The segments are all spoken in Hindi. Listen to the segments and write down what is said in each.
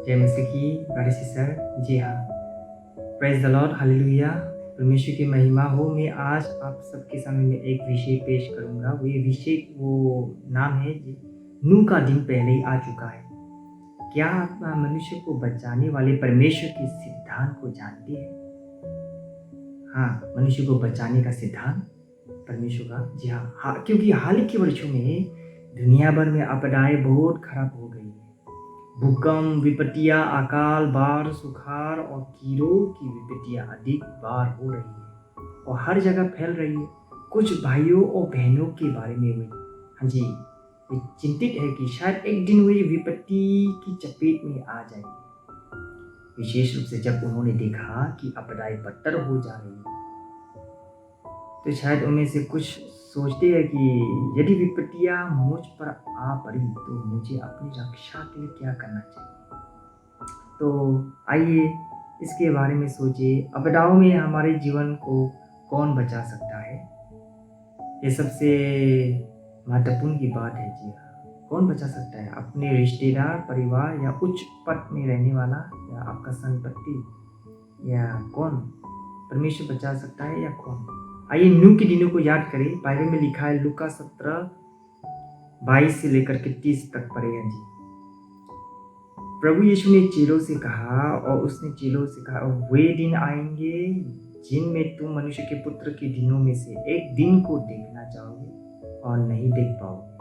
जय मसीह की ब्रदर सिस्टर। जी हाँ, प्रेज द लॉर्ड, हालेलुया। परमेश्वर की महिमा हो। मैं आज आप सबके सामने में एक विषय पेश करूंगा। वो नाम है नूह का दिन पहले ही आ चुका है। क्या आप मनुष्य को बचाने वाले परमेश्वर के सिद्धांत को जानते हैं? हाँ, मनुष्य को बचाने का सिद्धांत परमेश्वर का। जी हाँ, क्योंकि हाल के वर्षों में दुनिया भर में आपदाएं बहुत खराब हो गई है। भूकंप, विपत्तियां, अकाल, बाढ़, सुखाड़ और कीड़ों की विपत्तियां अधिक बार हो रही है और हर जगह फैल रही है। कुछ भाइयों और बहनों के बारे में वे चिंतित है कि शायद एक दिन वे विपत्ति की चपेट में आ जाएंगे, विशेष रूप से जब उन्होंने देखा कि आपदाएं बदतर हो जा रही है। तो शायद उनमें से कुछ सोचते हैं कि यदि विपत्तियां मुझ पर आ पड़ी तो मुझे अपनी रक्षा के लिए क्या करना चाहिए। तो आइए इसके बारे में सोचिए। आपदाओं में हमारे जीवन को कौन बचा सकता है? ये सबसे महत्वपूर्ण की बात है। जी हाँ, कौन बचा सकता है? अपने रिश्तेदार, परिवार, या उच्च पद में रहने वाला, या आपका संपत्ति, या कौन? परमेश्वर बचा सकता है या कौन? आइए नूह के दिनों को याद करें। बाइबल में लिखा है, लूका 17:22 से लेकर के 30 तक पढ़ेगा जी। प्रभु यीशु ने चेलों से कहा, और उसने चेलों से कहा, वे दिन आएंगे जिनमें तुम मनुष्य के पुत्र के दिनों में से एक दिन को देखना चाहोगे और नहीं देख पाओगे।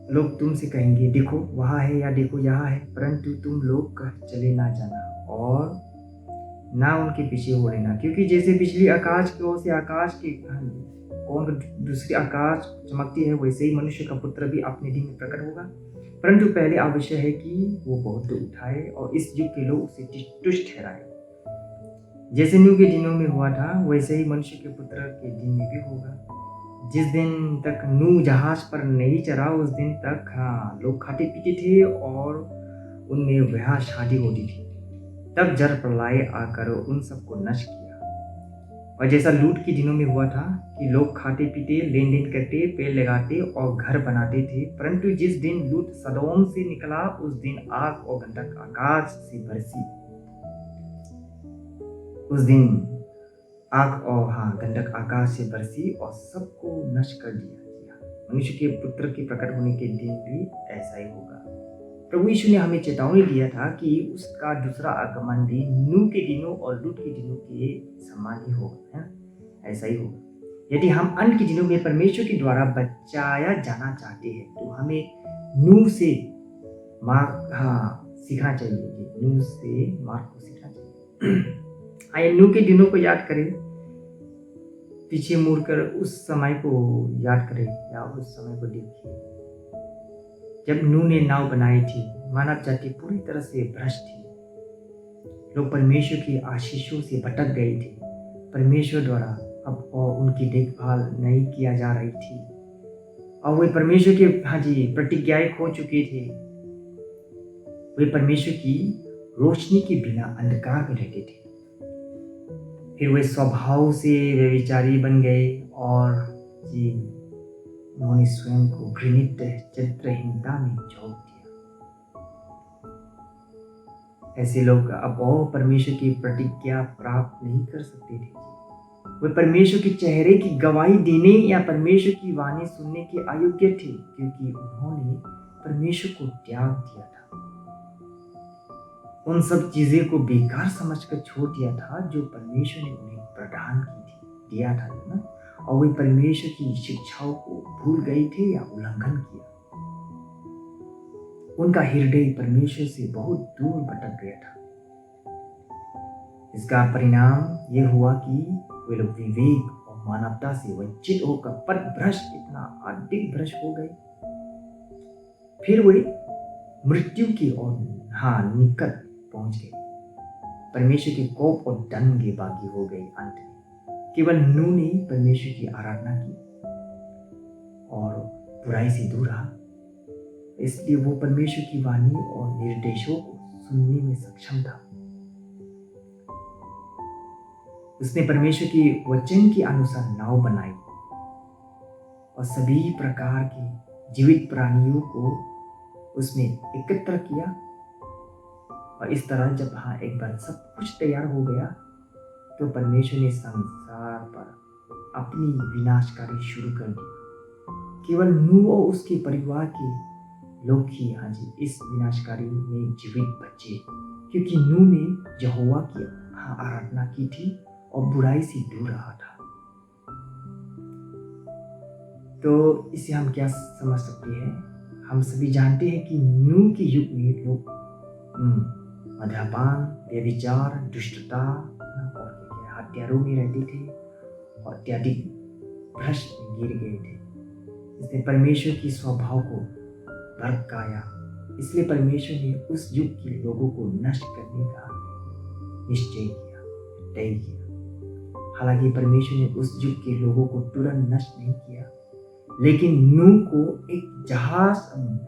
लोग तुमसे कहेंगे, देखो वहाँ है, या देखो यहाँ है, परंतु तुम लोग कह चले ना जाना और ना उनके पीछे हो लेना, क्योंकि जैसे बिजली आकाश की ओर से आकाश के कौन दूसरी आकाश चमकती है, वैसे ही मनुष्य का पुत्र भी अपने दिन में प्रकट होगा। परंतु पहले आवश्यक है कि वो बहुत उठाए और इस युग के लोग उसे तुष्ट ठहराए। जैसे नूह के दिनों में हुआ था, वैसे ही मनुष्य के पुत्र के दिन में भी होगा। जिस दिन तक नूह जहाज पर नहीं चढ़ा, उस दिन तक लोग खाते पीते थे और उनमें ब्याह शादी होती थी। तब जल प्रलय आकर उन सबको नष्ट किया। और जैसा लूट के दिनों में हुआ था कि लोग खाते पीते, लेन देन करते, पेड़ लगाते और घर बनाते थे। परंतु जिस दिन लूट सदोम से निकला, उस दिन आग और गंधक आकाश से बरसी। उस दिन आग और गंधक आकाश से बरसी और सबको नष्ट कर दिया। मनुष्य के पुत्र के प्रकट होने के दिन भी ऐसा ही होगा। प्रभु यीशु ने हमें चेतावनी दिया था कि उसका दूसरा आगमन भी नूह के दिनों और लूट के दिनों के समान ही होगा, ऐसा ही होगा। यदि हम अंत के दिनों में परमेश्वर के द्वारा बचाया जाना चाहते हैं तो हमें नूह से सीखना चाहिए। नूह से मार्ग को सीखना चाहिए। आइए नूह के दिनों को याद करें, पीछे मुड़कर उस समय को याद करें या उस समय को देखिए जब नूह ने नाव बनाई थी। मानव जाति पूरी तरह से भ्रष्ट थी। लोग परमेश्वर की आशीषों से भटक गए थे। परमेश्वर द्वारा अब और उनकी देखभाल नहीं किया जा रही थी और वे परमेश्वर के प्रतिज्ञाएं खो चुके थे। वे परमेश्वर की रोशनी के बिना अंधकार में रहते थे। फिर वे स्वभाव से व्यभिचारी बन गए और उन्होंने स्वयं को घृणित चरित्रहीनता में झोंक दिया। ऐसे लोग अब और परमेश्वर की प्रतिज्ञा प्राप्त नहीं कर सकते थे। वे परमेश्वर के चेहरे की गवाही देने या परमेश्वर की वाणी सुनने के अयोग्य थे, क्योंकि उन्होंने परमेश्वर को त्याग दिया था। उन सब चीजें को बेकार समझकर छोड़ दिया था जो परमेश्वर ने उन्हें प्रदान दिया था ना, और वे परमेश्वर की शिक्षाओं को भूल गए थे या उल्लंघन किया। उनका हृदय परमेश्वर से बहुत दूर भटक गया था। इसका परिणाम यह हुआ कि वे लोग विवेक और मानवता से वंचित होकर पथभ्रष्ट, इतना अधिक भ्रष्ट हो गए। फिर वे मृत्यु की ओर निकट पहुंच गए। परमेश्वर के कोप और दंड के बागी हो गए। अंत में केवल नूह ने परमेश्वर की आराधना की और बुराई से दूर रहा, इसलिए वो परमेश्वर की वाणी और निर्देशों को सुनने में सक्षम था। उसने परमेश्वर के वचन के अनुसार नाव बनाई और सभी प्रकार के जीवित प्राणियों को उसने एकत्र किया। और इस तरह जब एक बार सब कुछ तैयार हो गया तो परमेश्वर ने संसार पर अपनी विनाशकारी शुरू कर दी। केवल नूह और उसके परिवार के लोग ही इस विनाशकारी में जीवित बचे, क्योंकि नूह ने यहोवा की आराधना की थी और बुराई से दूर रहा था। तो इससे हम क्या समझ सकते हैं? हम सभी जानते हैं कि नूह के युग में लोग मद्यपान, व्यभिचार, दुष्टता और हत्यारों में रहते थे और अत्यधिक भ्रष्ट गिर गए थे। इसने परमेश्वर की स्वभाव को भड़काया, इसलिए परमेश्वर ने उस युग के लोगों को नष्ट करने का निश्चय किया, तय किया। हालांकि परमेश्वर ने उस युग के लोगों को तुरंत नष्ट नहीं किया, लेकिन नूह को एक जहाज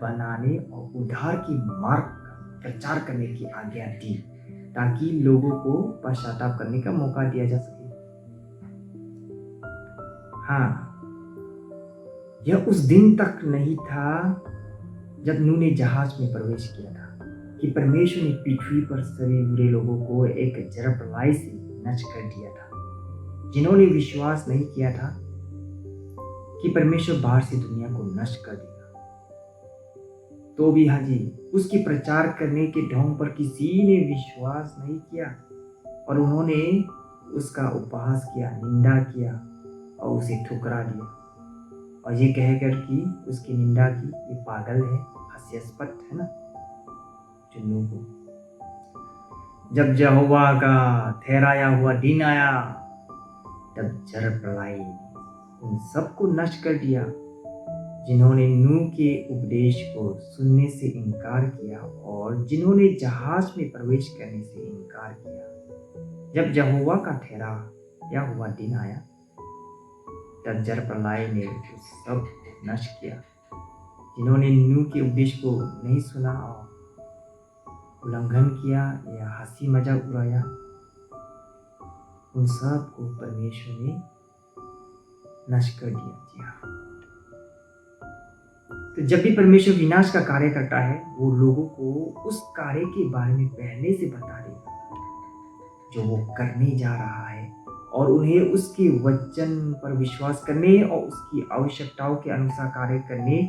बनाने और उद्धार की मार्ग का प्रचार करने की आज्ञा दी, ताकि लोगों को पश्चाताप करने का मौका दिया जा सके। यह उस दिन तक नहीं था जब नूह ने जहाज में प्रवेश किया था कि परमेश्वर ने पृथ्वी पर सभी बुरे लोगों को एक जलप्रलय से नष्ट कर दिया था। जिन्होंने विश्वास नहीं किया था कि परमेश्वर बाहर से दुनिया को नष्ट कर देगा, तो भी उसकी प्रचार करने के ढंग पर किसी ने विश्वास नहीं किया और उन्होंने उसका उपहास किया, निंदा किया और उसे ठुकरा दिया और ये कहकर कि उसकी निंदा की ये पागल है, हास्यास्पद है ना। चुन्नू को जब यहोवा का ठहराया हुआ दिन आया तब जलप्रलय उन सबको नष्ट कर दिया जिन्होंने नूह के उपदेश को सुनने से इनकार किया और जिन्होंने जहाज में प्रवेश करने से इनकार किया। जब यहोवा का ठहराया हुआ दिन आया तब जलप्रलय ने उस सब को नष्ट किया जिन्होंने नूह के उपदेश को नहीं सुना और उल्लंघन किया या हंसी मजाक उड़ाया। उन सब को परमेश्वर ने नष्ट कर दिया। तो जब भी परमेश्वर विनाश का कार्य करता है, वो लोगों को उस कार्य के बारे में पहले से बता देगा जो वो करने जा रहा है और उन्हें उसके वचन पर विश्वास करने और उसकी आवश्यकताओं के अनुसार कार्य करने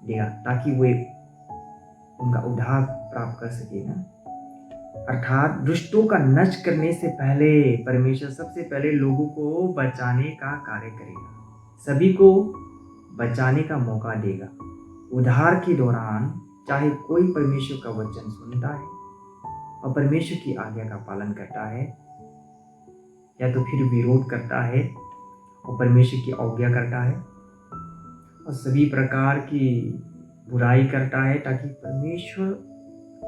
देगा, ताकि वे उनका उद्धार प्राप्त कर सके ना। अर्थात दुष्टों का नष्ट करने से पहले परमेश्वर सबसे पहले लोगों को बचाने का कार्य करेगा, सभी को बचाने का मौका देगा। उद्धार के दौरान चाहे कोई परमेश्वर का वचन सुनता है और परमेश्वर की आज्ञा का पालन करता है या तो फिर विरोध करता है और परमेश्वर की अवज्ञा करता है और सभी प्रकार की बुराई करता है, ताकि परमेश्वर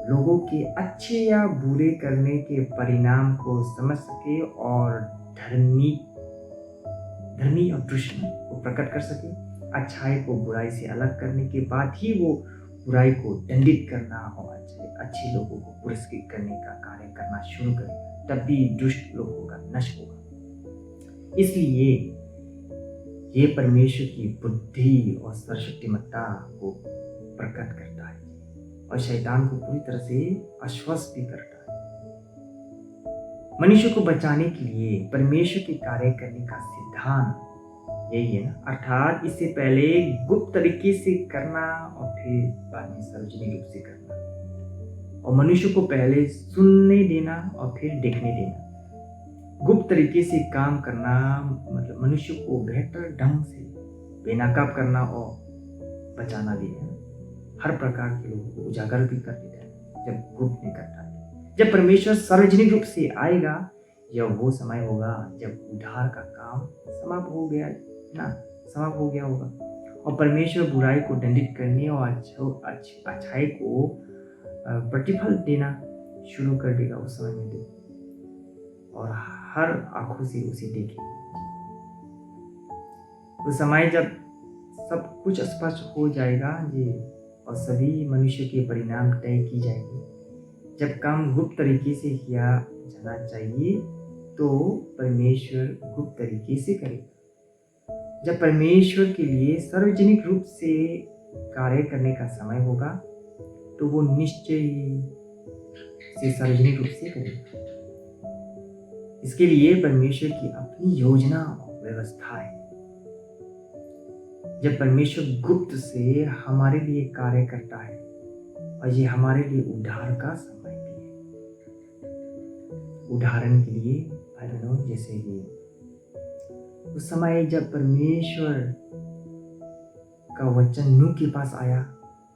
लोगों के अच्छे या बुरे करने के परिणाम को समझ सके और धर्मी और दुष्ट को प्रकट कर सके। अच्छाई को बुराई से अलग करने के बाद ही वो बुराई को दंडित करना और अच्छे लोगों को पुरस्कृत करने का कार्य करना शुरू करेगा, तब भी दुष्ट लोगों का नष्ट होगा। इसलिए ये परमेश्वर की बुद्धि और सर्वशक्तिमत्ता को प्रकट करता है और शैतान को पूरी तरह से आश्वस्त भी करता है। मनुष्य को बचाने के लिए परमेश्वर के कार्य करने का सिद्धांत यही है ना, अर्थात इससे पहले गुप्त तरीके से करना और फिर बाद में सार्वजनिक रूप से करना, और मनुष्य को पहले सुनने देना और फिर देखने देना। गुप्त तरीके से काम करना मतलब मनुष्य को बेहतर ढंग से बेनकाब करना और बचाना भी है। हर प्रकार के लोगों को उजागर भी कर देता है जब गुप्त में करता है। जब परमेश्वर सार्वजनिक रूप से आएगा, यह वो समय होगा जब उद्धार का काम समाप्त हो गया होगा और परमेश्वर बुराई को दंडित करने और अच्छाई को प्रतिफल देना शुरू कर देगा उस समय में और हर आंखों से उसे देखेंगे। उस समय जब सब कुछ स्पष्ट हो जाएगा और सभी मनुष्य के परिणाम तय की जाएंगे। जब काम गुप्त तरीके से किया जाना चाहिए तो परमेश्वर गुप्त तरीके से करेगा। जब परमेश्वर के लिए सार्वजनिक रूप से कार्य करने का समय होगा तो वो निश्चय ही से सार्वजनिक रूप से करेगा। इसके लिए परमेश्वर की अपनी योजना और व्यवस्था है। जब परमेश्वर गुप्त से हमारे लिए कार्य करता है और ये हमारे लिए उद्धार का समय भी है। उदाहरण के लिए भाई बहनों, जैसे कि उस समय जब परमेश्वर का वचन नूह के पास आया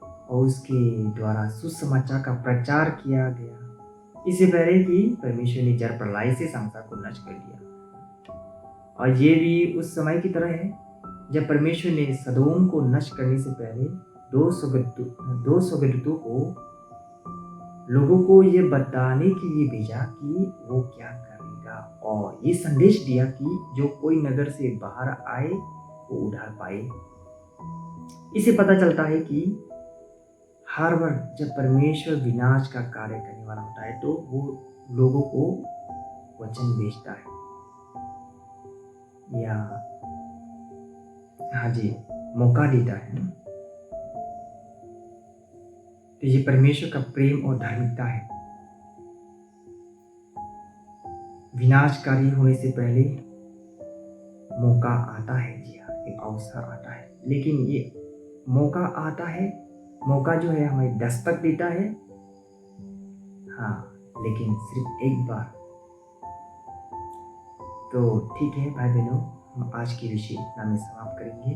और उसके द्वारा सुसमाचार का प्रचार किया गया, इससे पहले कि परमेश्वर ने जल प्रलय से संसार को नष्ट कर दिया। और ये भी उस समय की तरह है जब परमेश्वर ने सदोम को नष्ट करने से पहले दो स्वर्गदूतों को लोगों को ये बताने के लिए भेजा कि वो क्या करेगा, और ये संदेश दिया कि जो कोई नगर से बाहर आए वो उद्धार पाए। इससे पता चलता है कि हर बार जब परमेश्वर विनाश का कार्य करने वाला होता है तो वो लोगों को वचन भेजता है, या हाँ जी, मौका देता है। तो ये परमेश्वर का प्रेम और धार्मिकता है। विनाशकारी होने से पहले मौका आता है, जी हाँ, एक अवसर आता है। लेकिन ये मौका आता है, मौका जो है हमें दस्तक देता है, हाँ, लेकिन सिर्फ एक बार। तो ठीक है भाई बहनों, हम आज की विषय इतना में समाप्त करेंगे।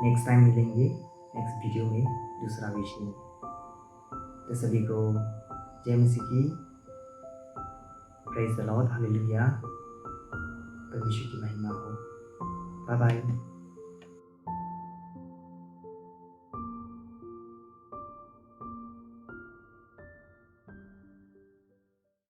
नेक्स्ट टाइम मिलेंगे नेक्स्ट वीडियो में दूसरा विषय में। तो सभी को जय मसीह की, प्रेज द लॉर्ड, हालेलुया, परमेश्वर की महिमा हो। Bye bye.